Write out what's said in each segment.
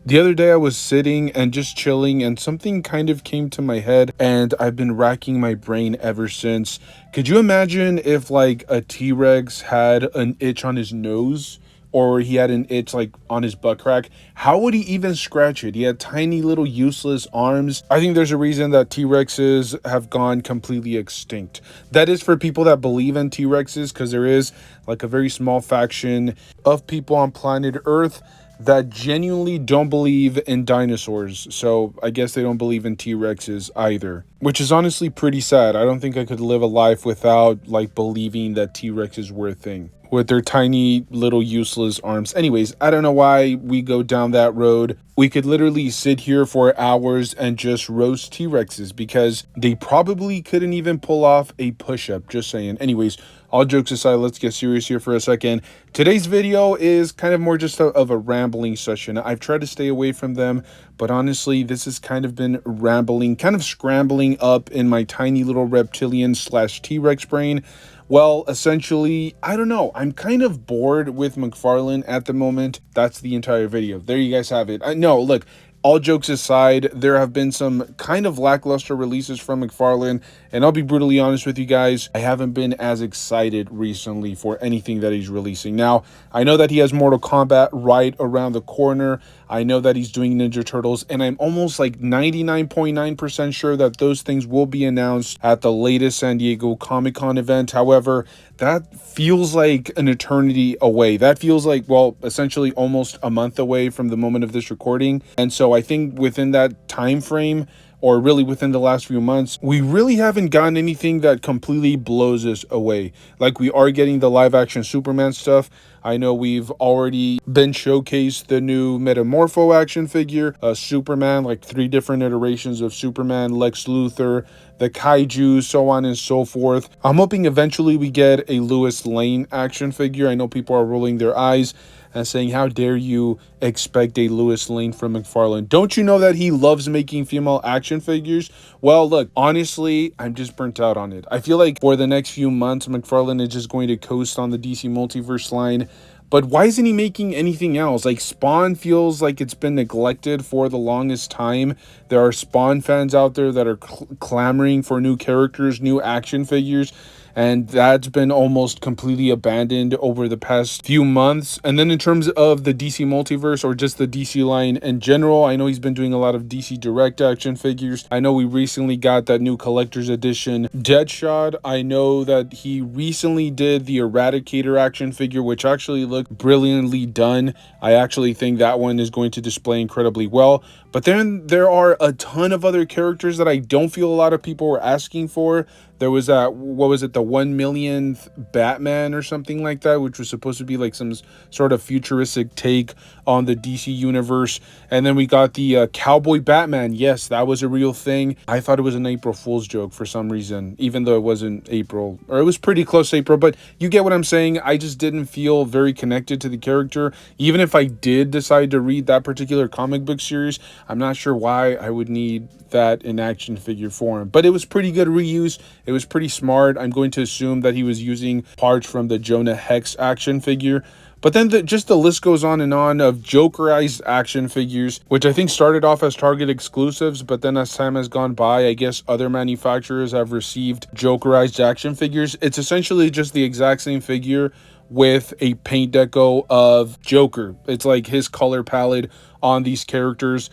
The other day I was sitting and just chilling and something kind of came to my head and I've been racking my brain ever since. Could you imagine if like a T-Rex had an itch on his nose? Or he had an itch like on his butt crack? How would he even scratch it? He had tiny little useless arms. I think there's a reason that T-Rexes have gone completely extinct. That is for people that believe in T-Rexes, because there is like a very small faction of people on planet Earth that genuinely don't believe in dinosaurs. So I guess they don't believe in T-Rexes either, which is honestly pretty sad. I don't think I could live a life without like believing that T-Rexes were a thing with their tiny little useless arms. Anyways, I don't know why we go down that road. We could literally sit here for hours and just roast T-Rexes because they probably couldn't even pull off a push-up, just saying. Anyways, all jokes aside, let's get serious here for a second. Today's video is kind of more just of a rambling session. I've tried to stay away from them, but honestly, this has kind of been rambling, kind of scrambling up in my tiny little reptilian slash T-Rex brain. Well, essentially, I don't know. I'm kind of bored with McFarlane at the moment. That's the entire video. There you guys have it. No, look, all jokes aside, there have been some kind of lackluster releases from McFarlane, and I'll be brutally honest with you guys, I haven't been as excited recently for anything that he's releasing. Now, I know that he has Mortal Kombat right around the corner. I know that he's doing Ninja Turtles, and I'm almost like 99.9% sure that those things will be announced at the latest San Diego Comic-Con event. However, that feels like an eternity away. That feels like, well, essentially almost a month away from the moment of this recording. And so I think within that time frame, or really within the last few months, we really haven't gotten anything that completely blows us away. Like, we are getting the live action Superman stuff. I know we've already been showcased the new Metamorpho action figure, Superman, like 3 different iterations of Superman, Lex Luthor, the Kaiju, so on and so forth. I'm hoping eventually we get a Lois Lane action figure. I know people are rolling their eyes and saying, how dare you expect a Lois Lane from McFarlane? Don't you know that he loves making female action figures? Well, look, honestly, I'm just burnt out on it. I feel like for the next few months, McFarlane is just going to coast on the DC Multiverse line. But why isn't he making anything else? Like, Spawn feels like it's been neglected for the longest time. There are Spawn fans out there that are clamoring for new characters, new action figures, and that's been almost completely abandoned over the past few months. And then in terms of the DC Multiverse, or just the DC line in general, I know he's been doing a lot of DC Direct action figures. I know we recently got that new collector's edition Deadshot. I know that he recently did the Eradicator action figure, which actually looked brilliantly done. I actually think that one is going to display incredibly well. But then there are a ton of other characters that I don't feel a lot of people were asking for. There was that, what was it, the 1 millionth Batman or something like that, which was supposed to be like some sort of futuristic take on the DC universe. And then we got the Cowboy Batman. Yes, that was a real thing. I thought it was an April Fool's joke for some reason, even though it wasn't April, or it was pretty close to April, but you get what I'm saying. I just didn't feel very connected to the character. Even if I did decide to read that particular comic book series, I'm not sure why I would need that in action figure form, but it was pretty good reuse. It was pretty smart. I'm going to assume that he was using parts from the Jonah Hex action figure. But then just the list goes on and on of Jokerized action figures, which I think started off as Target exclusives, but then as time has gone by, I guess other manufacturers have received Jokerized action figures. It's essentially just the exact same figure with a paint deco of Joker. It's like his color palette on these characters.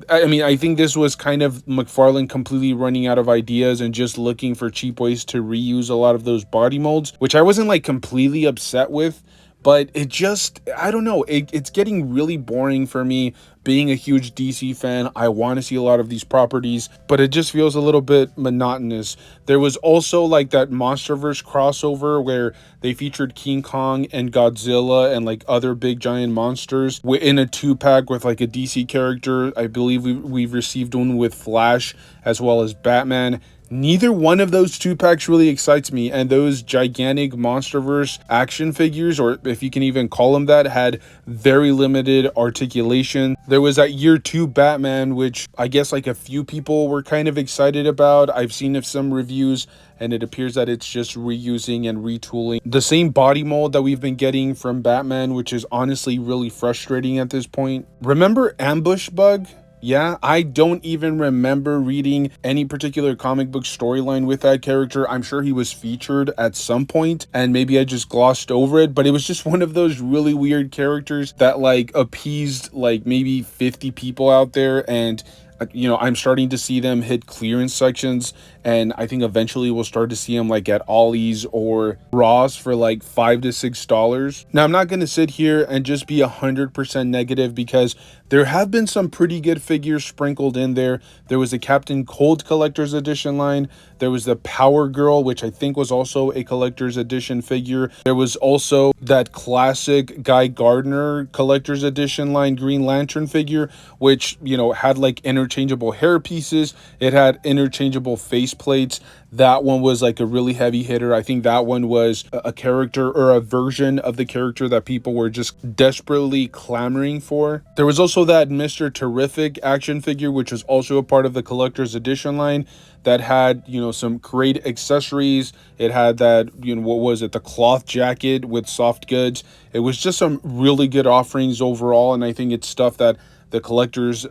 I mean, I think this was kind of McFarlane completely running out of ideas and just looking for cheap ways to reuse a lot of those body molds, which I wasn't like completely upset with, but it just, I don't know, it's getting really boring for me. Being a huge DC fan, I want to see a lot of these properties, but it just feels a little bit monotonous. There was also like that Monsterverse crossover where they featured King Kong and Godzilla and like other big giant monsters in a 2-pack with like a DC character. I believe we've received one with Flash as well as Batman. Neither one of those two packs really excites me, and those gigantic Monsterverse action figures, or if you can even call them that, had very limited articulation. There was that year 2 Batman, which I guess like a few people were kind of excited about. I've seen some reviews, and it appears that it's just reusing and retooling the same body mold that we've been getting from Batman, which is honestly really frustrating at this point. Remember Ambush Bug? Yeah, I don't even remember reading any particular comic book storyline with that character. I'm sure he was featured at some point, and maybe I just glossed over it, but it was just one of those really weird characters that like appeased like maybe 50 people out there, and I'm starting to see them hit clearance sections, and I think eventually we'll start to see them like at Ollie's or Ross for like $5 to $6. Now, I'm not going to sit here and just be 100% negative, because there have been some pretty good figures sprinkled in there. There was a Captain Cold Collector's Edition line. There was the Power Girl, which I think was also a Collector's Edition figure. There was also that classic Guy Gardner Collector's Edition line Green Lantern figure, which, had like interchangeable hair pieces. It had interchangeable face plates. That one was like a really heavy hitter. I think that one was a character, or a version of the character that people were just desperately clamoring for. There was also that Mr. Terrific action figure, which was also a part of the Collector's Edition line, that had, some great accessories. It had that, what was it? The cloth jacket with soft goods. It was just some really good offerings overall. And I think it's stuff that the collectors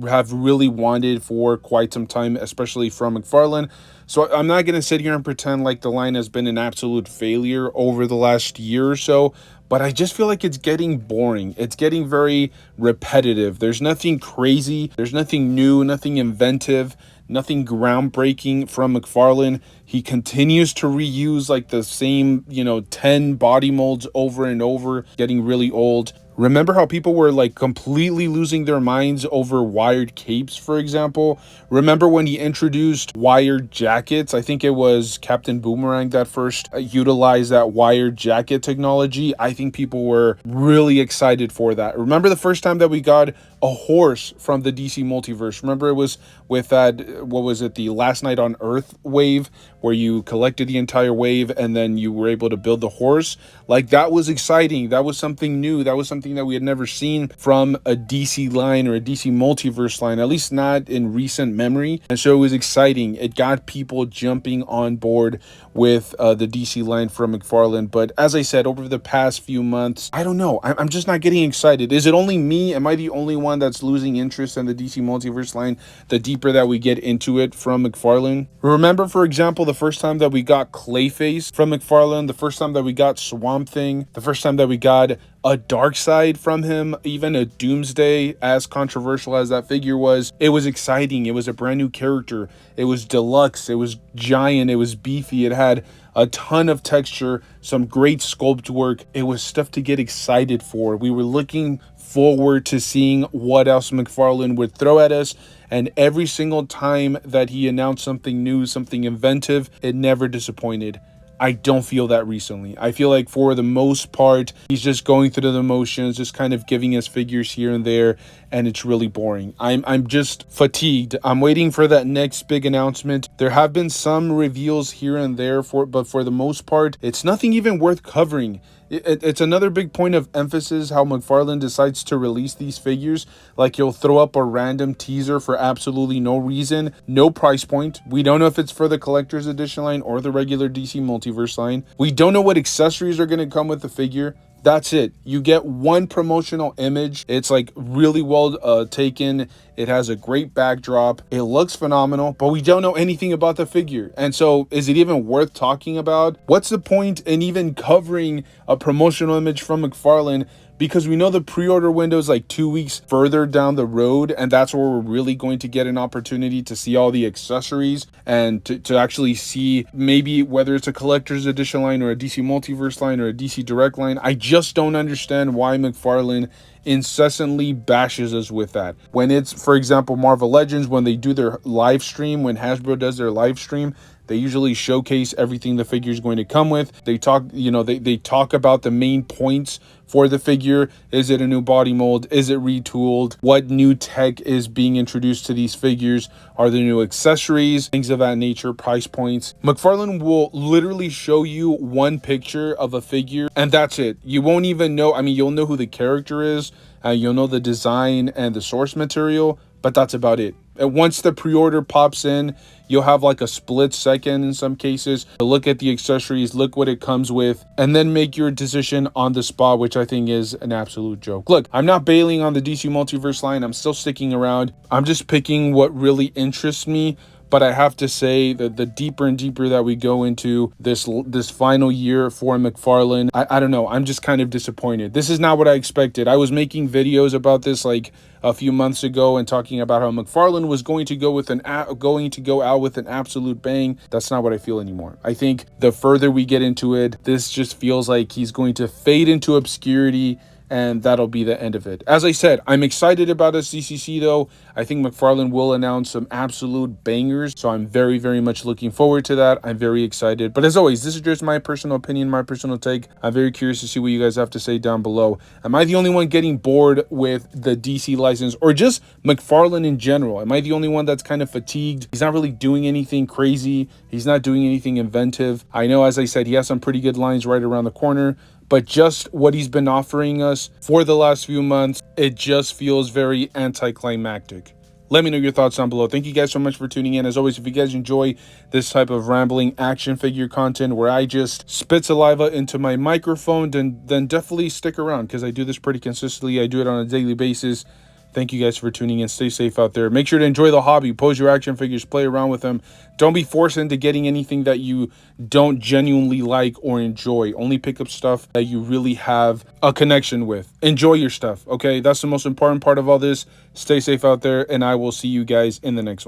have really wanted for quite some time, especially from McFarlane. So I'm not going to sit here and pretend like the line has been an absolute failure over the last year or so, but I just feel like it's getting boring. It's getting very repetitive. There's nothing crazy. There's nothing new, nothing inventive, nothing groundbreaking from McFarlane. He continues to reuse like the same, 10 body molds over and over, getting really old. Remember how people were like completely losing their minds over wired capes, for example? Remember when he introduced wired jackets? I think it was Captain Boomerang that first utilized that wired jacket technology. I think people were really excited for that. Remember the first time that we got a horse from the DC multiverse? Remember it was with that, what was it, the Last Night on Earth wave, where you collected the entire wave and then you were able to build the horse? Like, that was exciting. That was something new. That was something that we had never seen from a DC line or a DC multiverse line, at least not in recent memory. And so it was exciting. It got people jumping on board with the DC line from McFarlane. But as I said, over the past few months, I don't know. I'm just not getting excited. Is it only me? Am I the only one that's losing interest in the DC multiverse line the deeper that we get into it from McFarlane? Remember, for example, the first time that we got Clayface from McFarlane, the first time that we got Swamp Thing, the first time that we got a Darkseid from him, even a Doomsday, as controversial as that figure was. It was exciting. It was a brand new character. It was deluxe. It was giant. It was beefy. It had a ton of texture, some great sculpt work. It was stuff to get excited for. We were looking forward to seeing what else McFarlane would throw at us. And every single time that he announced something new, something inventive, it never disappointed. I don't feel that recently. I feel like for the most part, he's just going through the motions, just kind of giving us figures here and there, and it's really boring. I'm just fatigued. I'm waiting for that next big announcement. There have been some reveals here and there, but for the most part, it's nothing even worth covering. It's another big point of emphasis how McFarlane decides to release these figures. Like, he'll throw up a random teaser for absolutely no reason, no price point. We don't know if it's for the Collector's Edition line or the regular DC Multiverse line. We don't know what accessories are going to come with the figure. That's it. You get one promotional image. It's like really well taken. It has a great backdrop. It looks phenomenal, but we don't know anything about the figure. And so is it even worth talking about? What's the point in even covering a promotional image from McFarlane? Because we know the pre-order window is like 2 weeks further down the road, and that's where we're really going to get an opportunity to see all the accessories and to actually see maybe whether it's a collector's edition line or a DC Multiverse line or a DC Direct line. I just don't understand why McFarlane incessantly bashes us with that. When it's, for example, Marvel Legends, when they do their live stream, when Hasbro does their live stream, they usually showcase everything the figure is going to come with. They talk, they talk about the main points for the figure. Is it a new body mold? Is it retooled? What new tech is being introduced to these figures? Are there new accessories? Things of that nature, price points. McFarlane will literally show you one picture of a figure and that's it. You won't even know. I mean, you'll know who the character is. You'll know the design and the source material, but that's about it. And once the pre-order pops in, you'll have like a split second in some cases to look at the accessories, look what it comes with, and then make your decision on the spot, which I think is an absolute joke. Look, I'm not bailing on the DC Multiverse line. I'm still sticking around. I'm just picking what really interests me. But I have to say that the deeper and deeper that we go into this final year for McFarlane, I don't know. I'm just kind of disappointed. This is not what I expected. I was making videos about this like a few months ago and talking about how McFarlane was going to go out with an absolute bang. That's not what I feel anymore. I think the further we get into it, this just feels like he's going to fade into obscurity, and that'll be the end of it. As I said, I'm excited about SDCC though. I think McFarlane will announce some absolute bangers, so I'm very, very much looking forward to that. I'm very excited. But as always, this is just my personal opinion, my personal take. I'm very curious to see what you guys have to say down below. Am I the only one getting bored with the DC license or just McFarlane in general? Am I the only one that's kind of fatigued? He's not really doing anything crazy. He's not doing anything inventive. I know, as I said, he has some pretty good lines right around the corner, but just what he's been offering us for the last few months, it just feels very anticlimactic. Let me know your thoughts down below. Thank you guys so much for tuning in. As always, if you guys enjoy this type of rambling action figure content where I just spit saliva into my microphone, then definitely stick around because I do this pretty consistently. I do it on a daily basis. Thank you guys for tuning in. Stay safe out there. Make sure to enjoy the hobby. Pose your action figures. Play around with them. Don't be forced into getting anything that you don't genuinely like or enjoy. Only pick up stuff that you really have a connection with. Enjoy your stuff, okay? That's the most important part of all this. Stay safe out there, and I will see you guys in the next one.